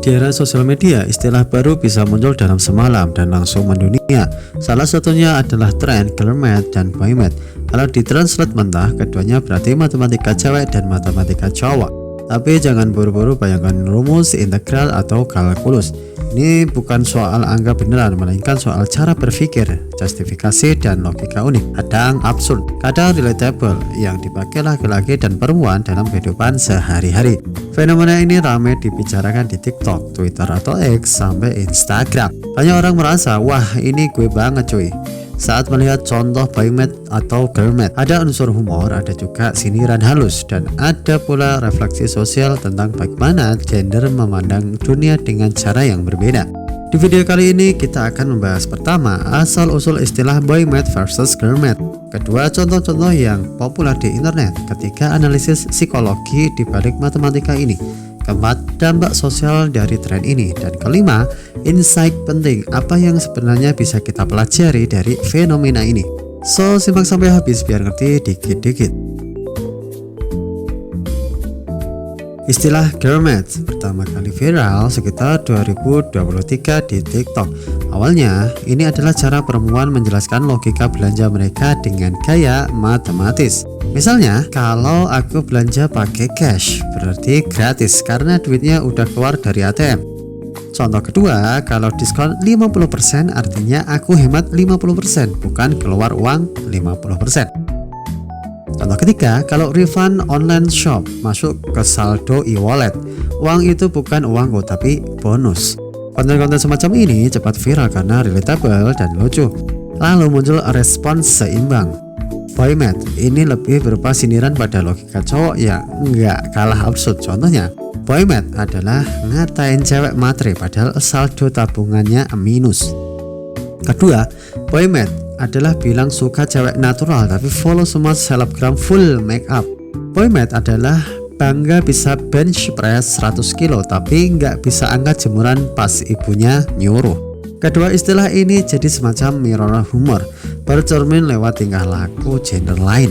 Di era sosial media, istilah baru bisa muncul dalam semalam dan langsung mendunia. Salah satunya adalah tren girl math dan boy math. Kalau ditranslate mentah, keduanya berarti matematika cewek dan matematika cowok. Tapi jangan buru-buru bayangkan rumus integral atau kalkulus. Ini bukan soal angka beneran, melainkan soal cara berpikir, justifikasi, dan logika unik. Kadang absurd, kadang relatable, yang dipakai laki-laki dan perempuan dalam kehidupan sehari-hari. Fenomena ini ramai dibicarakan di TikTok, Twitter atau X, sampai Instagram. Banyak orang merasa, wah ini gue banget cuy. Saat melihat contoh boy math atau girl math, ada unsur humor, ada juga sindiran halus, dan ada pula refleksi sosial tentang bagaimana gender memandang dunia dengan cara yang berbeda. Di video kali ini kita akan membahas pertama, asal-usul istilah boy math versus girl math. Kedua, contoh-contoh yang populer di internet. Ketiga, analisis psikologi di balik matematika ini. Keempat, dampak sosial dari tren ini. Dan kelima, insight penting apa yang sebenarnya bisa kita pelajari dari fenomena ini. So, simak sampai habis biar ngerti dikit-dikit. Istilah girl math pertama kali viral sekitar 2023 di TikTok. Awalnya, ini adalah cara perempuan menjelaskan logika belanja mereka dengan gaya matematis. Misalnya, kalau aku belanja pakai cash, berarti gratis karena duitnya udah keluar dari ATM. Contoh kedua, kalau diskon 50% artinya aku hemat 50%, bukan keluar uang 50%. Contoh ketiga, kalau refund online shop masuk ke saldo e-wallet, uang itu bukan uangku tapi bonus. Konten-konten semacam ini cepat viral karena relatable dan lucu. Lalu muncul respons seimbang. Boy math ini lebih berupa sindiran pada logika cowok yang nggak kalah absurd. Contohnya, boy math adalah ngatain cewek matre padahal saldo tabungannya minus. Kedua, boy math adalah bilang suka cewek natural tapi follow semua selebgram full make up. Boy math adalah bangga bisa bench press 100 kilo tapi nggak bisa angkat jemuran pas ibunya nyuruh. Kedua istilah ini jadi semacam mirror humor, bercermin lewat tingkah laku gender lain.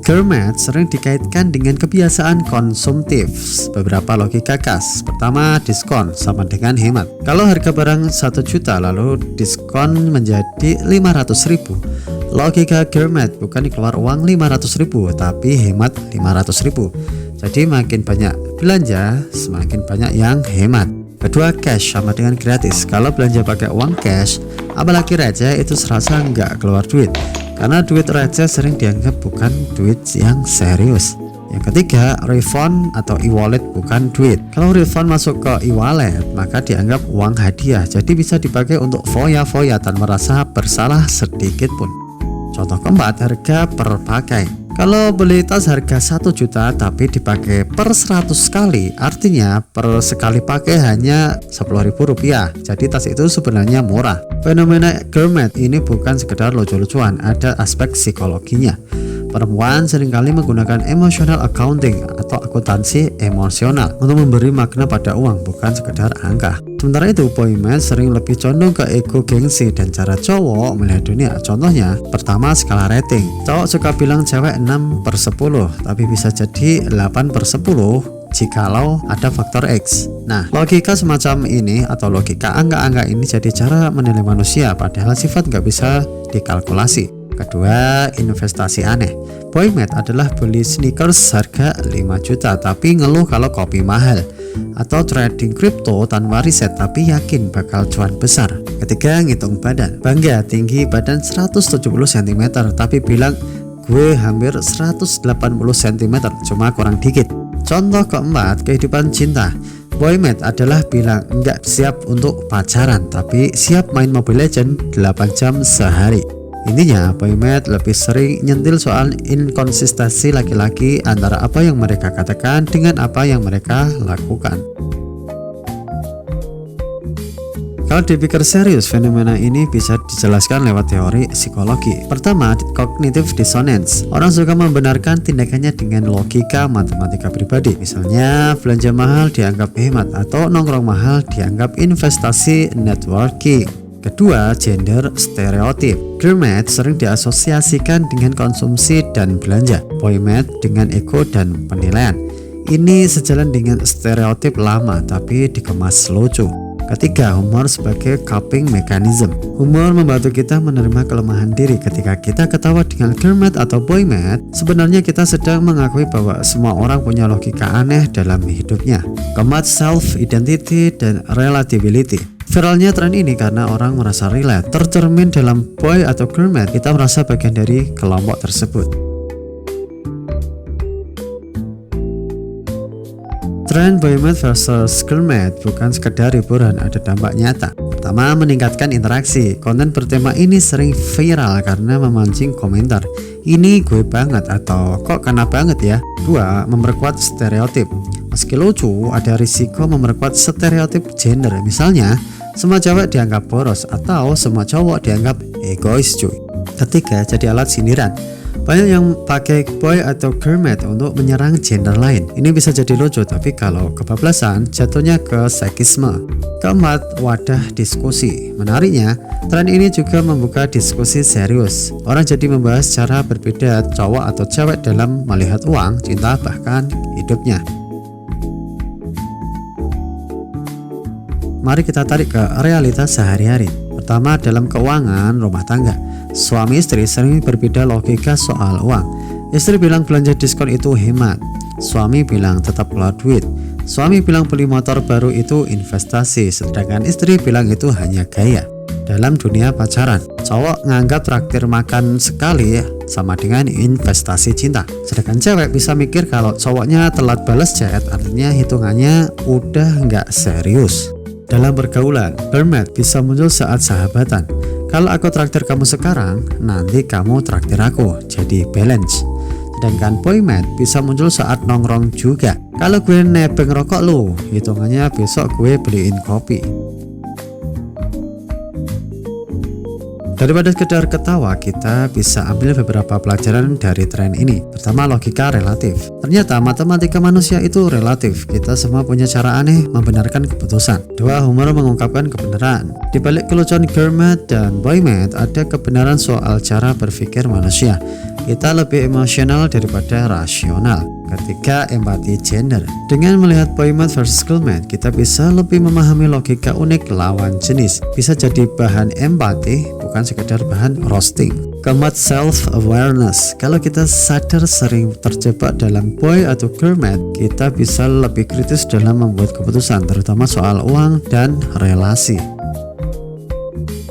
Girl math sering dikaitkan dengan kebiasaan konsumtif. Beberapa logika khas. Pertama, diskon sama dengan hemat. Kalau harga barang 1 juta lalu diskon menjadi 500.000. Logika girl math bukan keluar uang 500.000 tapi hemat 500.000. Jadi makin banyak belanja, semakin banyak yang hemat. Kedua, cash sama dengan gratis. Kalau belanja pakai uang cash, apalagi receh, itu serasa nggak keluar duit. Karena duit receh sering dianggap bukan duit yang serius. Yang ketiga, refund atau e-wallet bukan duit. Kalau refund masuk ke e-wallet, maka dianggap uang hadiah. Jadi bisa dipakai untuk foya-foya tanpa merasa bersalah sedikit pun. Contoh keempat, harga per pakai. Kalau beli tas harga 1 juta tapi dipakai per 100 kali, artinya per sekali pakai hanya Rp10.000. Jadi tas itu sebenarnya murah. Fenomena girl math ini bukan sekedar lucu-lucuan, ada aspek psikologinya. Perempuan seringkali menggunakan emotional accounting atau akuntansi emosional untuk memberi makna pada uang, bukan sekedar angka. Sementara itu, boy math sering lebih condong ke ego gengsi dan cara cowok melihat dunia. Contohnya, pertama skala rating. Cowok suka bilang cewek 6/10, tapi bisa jadi 8/10 jikalau ada faktor X. Nah, logika semacam ini atau logika angka-angka ini jadi cara menilai manusia, padahal sifat nggak bisa dikalkulasi. Kedua, investasi aneh. Boy math adalah beli sneakers harga 5 juta tapi ngeluh kalau kopi mahal. Atau trading kripto tanpa riset tapi yakin bakal cuan besar. Ketiga, ngitung badan. Bangga tinggi badan 170 cm tapi bilang gue hampir 180 cm cuma kurang dikit. Contoh keempat, kehidupan cinta. Boy math adalah bilang nggak siap untuk pacaran tapi siap main Mobile Legends 8 jam sehari. Intinya, boy math lebih sering nyentil soal inkonsistensi laki-laki antara apa yang mereka katakan dengan apa yang mereka lakukan. Kalau dipikir serius, fenomena ini bisa dijelaskan lewat teori psikologi. Pertama, cognitive dissonance. Orang suka membenarkan tindakannya dengan logika matematika pribadi. Misalnya, belanja mahal dianggap hemat atau nongkrong mahal dianggap investasi networking. Kedua, gender stereotip. Girl math sering diasosiasikan dengan konsumsi dan belanja, boy math dengan ego dan penilaian. Ini sejalan dengan stereotip lama tapi dikemas lucu. Ketiga, humor sebagai coping mechanism. Humor membantu kita menerima kelemahan diri. Ketika kita ketawa dengan Kermit atau Boy Matt, sebenarnya kita sedang mengakui bahwa semua orang punya logika aneh dalam hidupnya. Keempat, self-identity dan relatability. Viralnya tren ini karena orang merasa relate, tercermin dalam Boy atau Kermit, kita merasa bagian dari kelompok tersebut. Tren Boy Matt versus Kermit bukan sekedar hiburan, ada dampak nyata. Pertama, meningkatkan interaksi. Konten bertema ini sering viral karena memancing komentar. Ini gue banget atau kok kena banget ya. Dua, memperkuat stereotip. Meski lucu, ada risiko memperkuat stereotip gender. Misalnya, semua cewek dianggap boros atau semua cowok dianggap egois cuy. Ketiga, jadi alat sindiran. Banyak yang pakai Boy atau Kermit untuk menyerang gender lain. Ini bisa jadi lucu, tapi kalau kebablasan jatuhnya ke sekisme. Keempat, wadah diskusi. Menariknya, tren ini juga membuka diskusi serius. Orang jadi membahas cara berbeda cowok atau cewek dalam melihat uang, cinta, bahkan hidupnya. Mari kita tarik ke realitas sehari-hari. Pertama, dalam keuangan rumah tangga. Suami istri sering berbeda logika soal uang. Istri bilang belanja diskon itu hemat. Suami bilang tetap keluar duit. Suami bilang beli motor baru itu investasi, sedangkan istri bilang itu hanya gaya. Dalam dunia pacaran, cowok nganggap traktir makan sekali sama dengan investasi cinta. Sedangkan cewek bisa mikir kalau cowoknya telat balas chat, artinya hitungannya udah nggak serius. Dalam pergaulan, Kermit bisa muncul saat sahabatan. Kalau aku traktir kamu sekarang, nanti kamu traktir aku, jadi balance. Sedangkan Boy Matt bisa muncul saat nongkrong juga. Kalau gue nebeng rokok lu, hitungannya besok gue beliin kopi. Daripada sekedar ketawa, kita bisa ambil beberapa pelajaran dari tren ini. Pertama, logika relatif. Ternyata matematika manusia itu relatif. Kita semua punya cara aneh membenarkan keputusan. Dua, humor mengungkapkan kebenaran. Di balik kelucuan Kermit dan Boy Matt ada kebenaran soal cara berpikir manusia. Kita lebih emosional daripada rasional. Ketiga, empati gender. Dengan melihat Boy Matt versus Kermit, kita bisa lebih memahami logika unik lawan jenis. Bisa jadi bahan empati, bukan sekedar bahan roasting. Keempat, self-awareness. Kalau kita sadar sering terjebak dalam Boy atau Kermit, kita bisa lebih kritis dalam membuat keputusan, terutama soal uang dan relasi.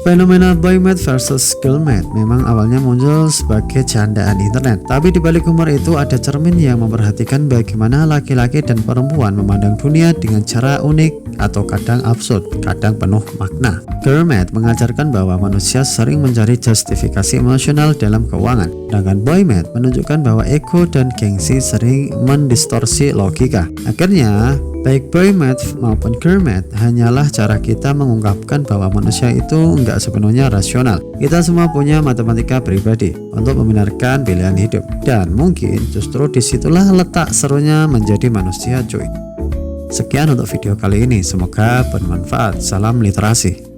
Fenomena Boy Matt versus Kermit memang awalnya muncul sebagai candaan internet, tapi di balik humor itu ada cermin yang memperhatikan bagaimana laki-laki dan perempuan memandang dunia dengan cara unik atau kadang absurd, kadang penuh makna. Kermit mengajarkan bahwa manusia sering mencari justifikasi emosional dalam keuangan, sedangkan Boy Matt menunjukkan bahwa ego dan gengsi sering mendistorsi logika. Akhirnya, baik Boy Matt maupun Kermit hanyalah cara kita mengungkapkan bahwa manusia itu enggak sepenuhnya rasional. Kita semua punya matematika pribadi untuk membenarkan pilihan hidup, dan mungkin justru disitulah letak serunya menjadi manusia cuy. Sekian untuk video kali ini, semoga bermanfaat. Salam literasi.